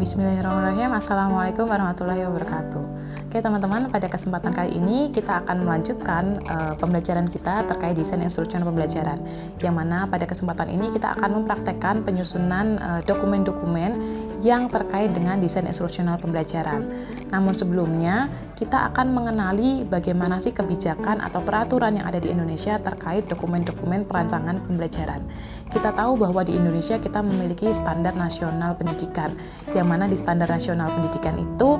Bismillahirrahmanirrahim. Assalamualaikum warahmatullahi wabarakatuh. Oke teman-teman, pada kesempatan kali ini kita akan melanjutkan pembelajaran kita terkait desain instructional pembelajaran, yang mana pada kesempatan ini kita akan mempraktekkan penyusunan dokumen-dokumen yang terkait dengan desain instructional pembelajaran. Namun sebelumnya, kita akan mengenali bagaimana sih kebijakan atau peraturan yang ada di Indonesia terkait dokumen-dokumen perancangan pembelajaran. Kita tahu bahwa di Indonesia kita memiliki standar nasional pendidikan, yang mana di standar nasional pendidikan itu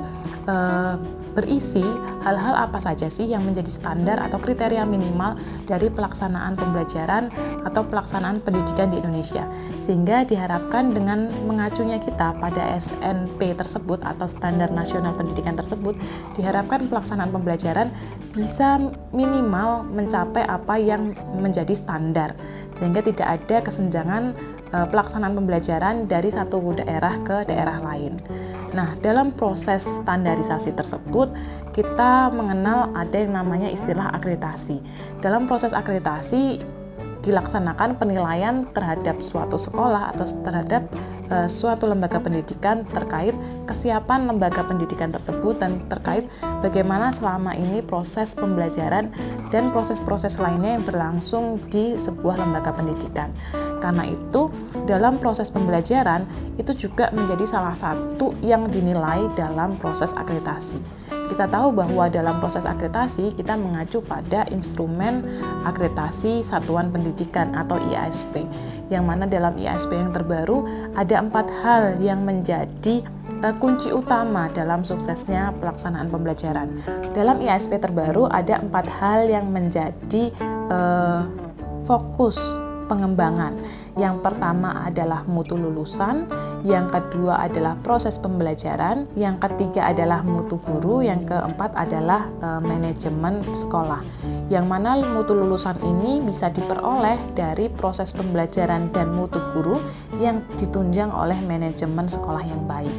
berisi hal-hal apa saja sih yang menjadi standar atau kriteria minimal dari pelaksanaan pembelajaran atau pelaksanaan pendidikan di Indonesia, sehingga diharapkan dengan mengacunya kita pada SNP tersebut atau standar nasional pendidikan tersebut, diharapkan pelaksanaan pembelajaran bisa minimal mencapai apa yang menjadi standar, sehingga tidak ada kesenjangan pelaksanaan pembelajaran dari satu daerah ke daerah lain. Nah, dalam proses standarisasi tersebut, kita mengenal ada yang namanya istilah akreditasi. Dalam proses akreditasi, dilaksanakan penilaian terhadap suatu sekolah atau terhadap suatu lembaga pendidikan terkait kesiapan lembaga pendidikan tersebut dan terkait bagaimana selama ini proses pembelajaran dan proses-proses lainnya yang berlangsung di sebuah lembaga pendidikan. Karena itu, dalam proses pembelajaran itu juga menjadi salah satu yang dinilai dalam proses akreditasi. Kita tahu bahwa dalam proses akreditasi kita mengacu pada instrumen akreditasi satuan pendidikan atau IASP, yang mana dalam IASP yang terbaru ada 4 hal yang menjadi kunci utama dalam suksesnya pelaksanaan pembelajaran. Dalam IASP terbaru ada 4 hal yang menjadi fokus pengembangan. Yang pertama adalah mutu lulusan, yang kedua adalah proses pembelajaran, yang ketiga adalah mutu guru, yang keempat adalah manajemen sekolah. Yang mana mutu lulusan ini bisa diperoleh dari proses pembelajaran dan mutu guru yang ditunjang oleh manajemen sekolah yang baik.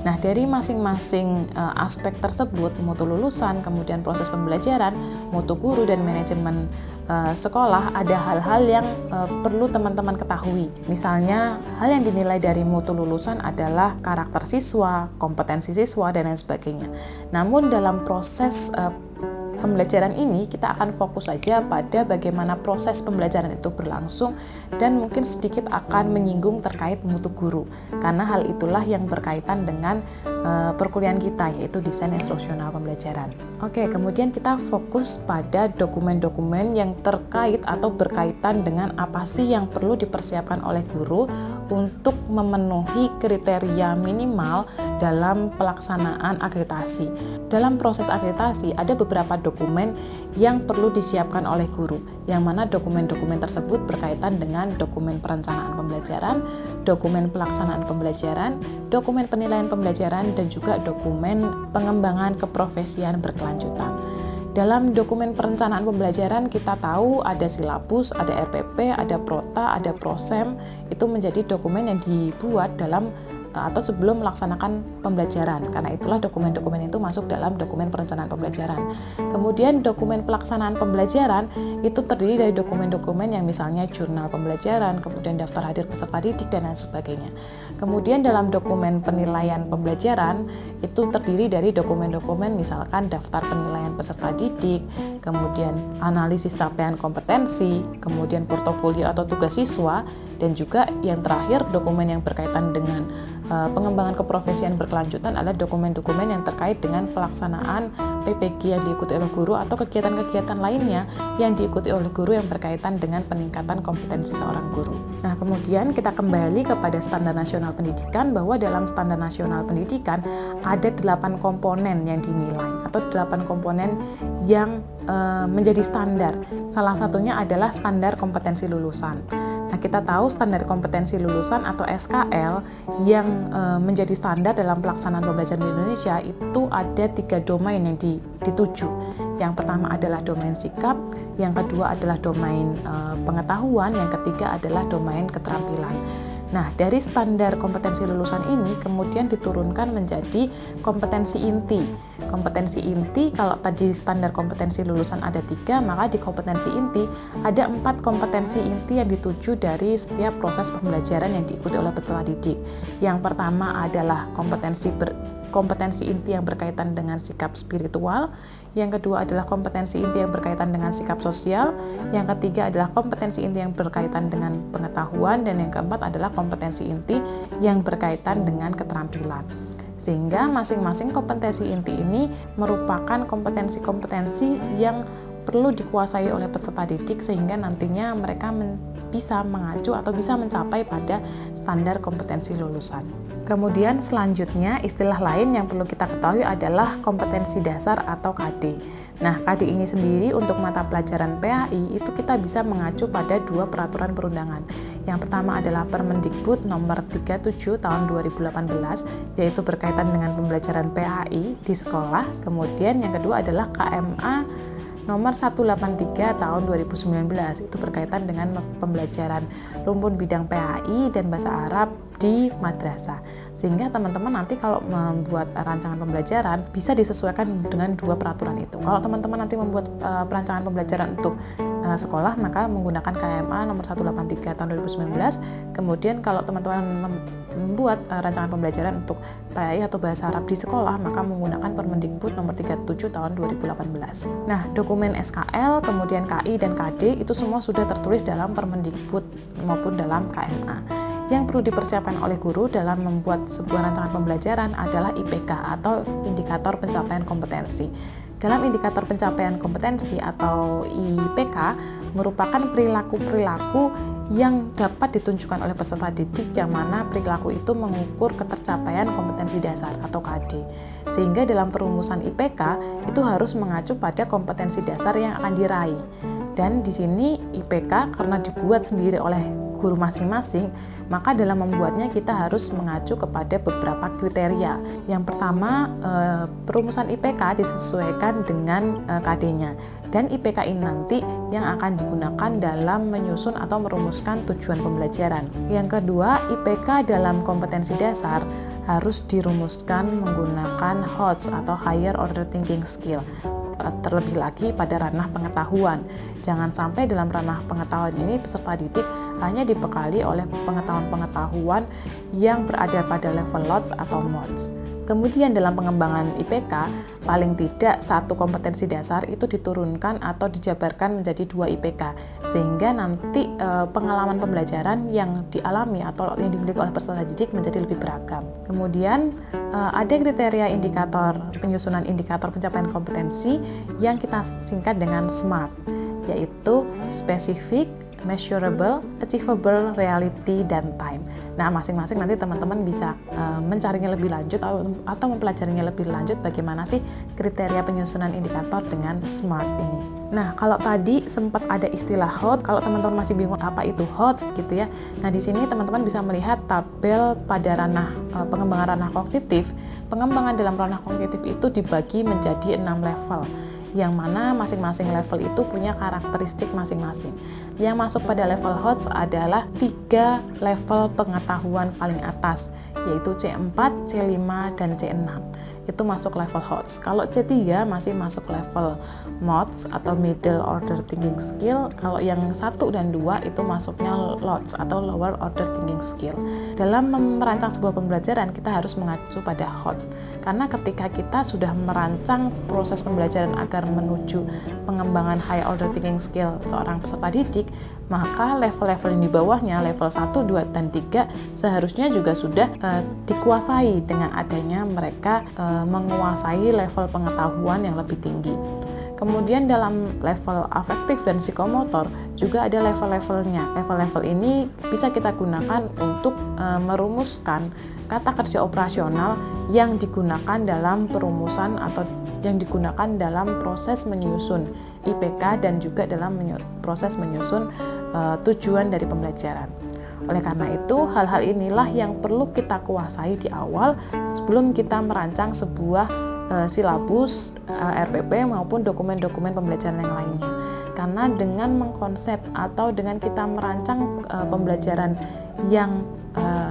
Nah, dari masing-masing aspek tersebut, mutu lulusan, kemudian proses pembelajaran, mutu guru, dan manajemen sekolah, ada hal-hal yang perlu teman-teman ketahui. Misalnya, hal yang dinilai dari mutu lulusan adalah karakter siswa, kompetensi siswa, dan lain sebagainya. Namun dalam proses pembelajaran ini kita akan fokus saja pada bagaimana proses pembelajaran itu berlangsung dan mungkin sedikit akan menyinggung terkait mutu guru, karena hal itulah yang berkaitan dengan perkuliahan kita, yaitu desain instruksional pembelajaran. Oke, kemudian kita fokus pada dokumen-dokumen yang terkait atau berkaitan dengan apa sih yang perlu dipersiapkan oleh guru untuk memenuhi kriteria minimal dalam pelaksanaan akreditasi. Dalam proses akreditasi ada beberapa dokumen yang perlu disiapkan oleh guru, yang mana dokumen-dokumen tersebut berkaitan dengan dokumen perencanaan pembelajaran, dokumen pelaksanaan pembelajaran, dokumen penilaian pembelajaran, dan juga dokumen pengembangan keprofesian berkelanjutan. Dalam dokumen perencanaan pembelajaran kita tahu ada silabus, ada RPP, ada Prota, ada Prosem. Itu menjadi dokumen yang dibuat dalam atau sebelum melaksanakan pembelajaran. Karena itulah dokumen-dokumen itu masuk dalam dokumen perencanaan pembelajaran. Kemudian dokumen pelaksanaan pembelajaran itu terdiri dari dokumen-dokumen yang misalnya jurnal pembelajaran, kemudian daftar hadir peserta didik, dan lain sebagainya. Kemudian dalam dokumen penilaian pembelajaran itu terdiri dari dokumen-dokumen misalkan daftar penilaian peserta didik, kemudian analisis capaian kompetensi, kemudian portofolio atau tugas siswa, dan juga yang terakhir dokumen yang berkaitan dengan pengembangan keprofesian berkelanjutan adalah dokumen-dokumen yang terkait dengan pelaksanaan PPG yang diikuti oleh guru atau kegiatan-kegiatan lainnya yang diikuti oleh guru yang berkaitan dengan peningkatan kompetensi seorang guru. Nah, kemudian kita kembali kepada standar nasional pendidikan, bahwa dalam standar nasional pendidikan ada 8 komponen yang dinilai atau 8 komponen yang menjadi standar. Salah satunya adalah standar kompetensi lulusan. Nah, kita tahu standar kompetensi lulusan atau SKL yang menjadi standar dalam pelaksanaan pembelajaran di Indonesia itu ada 3 domain yang dituju. Yang pertama adalah domain sikap, yang kedua adalah domain pengetahuan, yang ketiga adalah domain keterampilan. Nah, dari standar kompetensi lulusan ini kemudian diturunkan menjadi kompetensi inti. Kompetensi inti, kalau tadi standar kompetensi lulusan ada 3, maka di kompetensi inti ada 4 kompetensi inti yang dituju dari setiap proses pembelajaran yang diikuti oleh peserta didik. Yang pertama adalah kompetensi inti yang berkaitan dengan sikap spiritual, yang kedua adalah kompetensi inti yang berkaitan dengan sikap sosial, yang ketiga adalah kompetensi inti yang berkaitan dengan pengetahuan, dan yang keempat adalah kompetensi inti yang berkaitan dengan keterampilan. Sehingga masing-masing kompetensi inti ini merupakan kompetensi-kompetensi yang perlu dikuasai oleh peserta didik sehingga nantinya mereka bisa mengacu atau bisa mencapai pada standar kompetensi lulusan. Kemudian selanjutnya istilah lain yang perlu kita ketahui adalah kompetensi dasar atau KD. Nah, KD ini sendiri untuk mata pelajaran PAI itu kita bisa mengacu pada 2 peraturan perundangan. Yang pertama adalah Permendikbud nomor 37 tahun 2018 yaitu berkaitan dengan pembelajaran PAI di sekolah. Kemudian yang kedua adalah KMA nomor 183 tahun 2019 itu berkaitan dengan pembelajaran rumpun bidang PAI dan bahasa Arab di madrasah. Sehingga teman-teman nanti kalau membuat rancangan pembelajaran bisa disesuaikan dengan 2 peraturan itu. Kalau teman-teman nanti membuat perancangan pembelajaran untuk sekolah maka menggunakan KMA nomor 183 tahun 2019. Kemudian kalau teman-teman membuat rancangan pembelajaran untuk PAI atau bahasa Arab di sekolah maka menggunakan Permendikbud nomor 37 tahun 2018. Nah, dokumen SKL, kemudian KI dan KD itu semua sudah tertulis dalam Permendikbud maupun dalam KMA. Yang perlu dipersiapkan oleh guru dalam membuat sebuah rancangan pembelajaran adalah IPK atau indikator pencapaian kompetensi. Dalam indikator pencapaian kompetensi atau IPK merupakan perilaku-perilaku yang dapat ditunjukkan oleh peserta didik yang mana perilaku itu mengukur ketercapaian kompetensi dasar atau KD. Sehingga dalam perumusan IPK itu harus mengacu pada kompetensi dasar yang akan diraih. Dan di sini IPK karena dibuat sendiri oleh guru masing-masing, maka dalam membuatnya kita harus mengacu kepada beberapa kriteria. Yang pertama, perumusan IPK disesuaikan dengan KD-nya. Dan IPK ini nanti yang akan digunakan dalam menyusun atau merumuskan tujuan pembelajaran. Yang kedua, IPK dalam kompetensi dasar harus dirumuskan menggunakan HOTS atau Higher Order Thinking Skill. Terlebih lagi pada ranah pengetahuan. Jangan sampai dalam ranah pengetahuan ini peserta didik hanya dibekali oleh pengetahuan-pengetahuan yang berada pada level LOTS atau MOTS. Kemudian dalam pengembangan IPK, paling tidak 1 kompetensi dasar itu diturunkan atau dijabarkan menjadi 2 IPK, sehingga nanti pengalaman pembelajaran yang dialami atau yang dimiliki oleh peserta didik menjadi lebih beragam. Kemudian ada kriteria indikator penyusunan indikator pencapaian kompetensi yang kita singkat dengan SMART, yaitu Specific, Measurable, Achievable, Reality, dan Time. Nah, masing-masing nanti teman-teman bisa mencarinya lebih lanjut atau mempelajarinya lebih lanjut bagaimana sih kriteria penyusunan indikator dengan SMART ini. Nah, kalau tadi sempat ada istilah HOT, kalau teman-teman masih bingung apa itu HOTS gitu ya. Nah, di sini teman-teman bisa melihat tabel pada ranah pengembangan ranah kognitif. Pengembangan dalam ranah kognitif itu dibagi menjadi 6 level. Yang mana masing-masing level itu punya karakteristik masing-masing. Yang masuk pada level HOTS adalah 3 level pengetahuan paling atas, yaitu C4, C5, dan C6. Itu masuk level HOTS. Kalau C3 masih masuk level MOTS atau Middle Order Thinking Skill. Kalau yang 1 dan 2 itu masuknya LOTS atau Lower Order Thinking Skill. Dalam merancang sebuah pembelajaran kita harus mengacu pada HOTS. Karena ketika kita sudah merancang proses pembelajaran agar menuju pengembangan High Order Thinking Skill seorang peserta didik, maka level-level yang di bawahnya, level 1, 2, dan 3 seharusnya juga sudah dikuasai dengan adanya mereka menguasai level pengetahuan yang lebih tinggi. Kemudian dalam level afektif dan psikomotor juga ada level-levelnya. Level-level ini bisa kita gunakan untuk merumuskan kata kerja operasional yang digunakan dalam perumusan atau yang digunakan dalam proses menyusun IPK dan juga dalam proses menyusun tujuan dari pembelajaran. Oleh karena itu, hal-hal inilah yang perlu kita kuasai di awal sebelum kita merancang sebuah silabus RPP maupun dokumen-dokumen pembelajaran yang lainnya. Karena dengan mengkonsep atau dengan kita merancang pembelajaran yang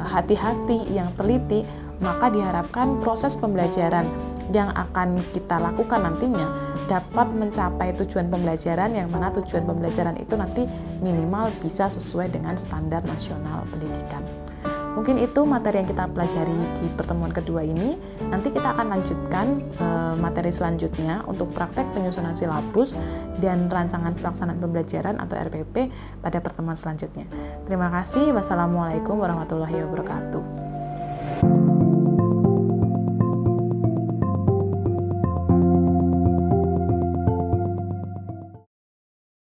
hati-hati, yang teliti, maka diharapkan proses pembelajaran yang akan kita lakukan nantinya dapat mencapai tujuan pembelajaran, yang mana tujuan pembelajaran itu nanti minimal bisa sesuai dengan standar nasional pendidikan. Mungkin itu materi yang kita pelajari di pertemuan kedua ini. Nanti kita akan lanjutkan materi selanjutnya untuk praktek penyusunan silabus dan rancangan pelaksanaan pembelajaran atau RPP pada pertemuan selanjutnya. Terima kasih. Wassalamualaikum warahmatullahi wabarakatuh.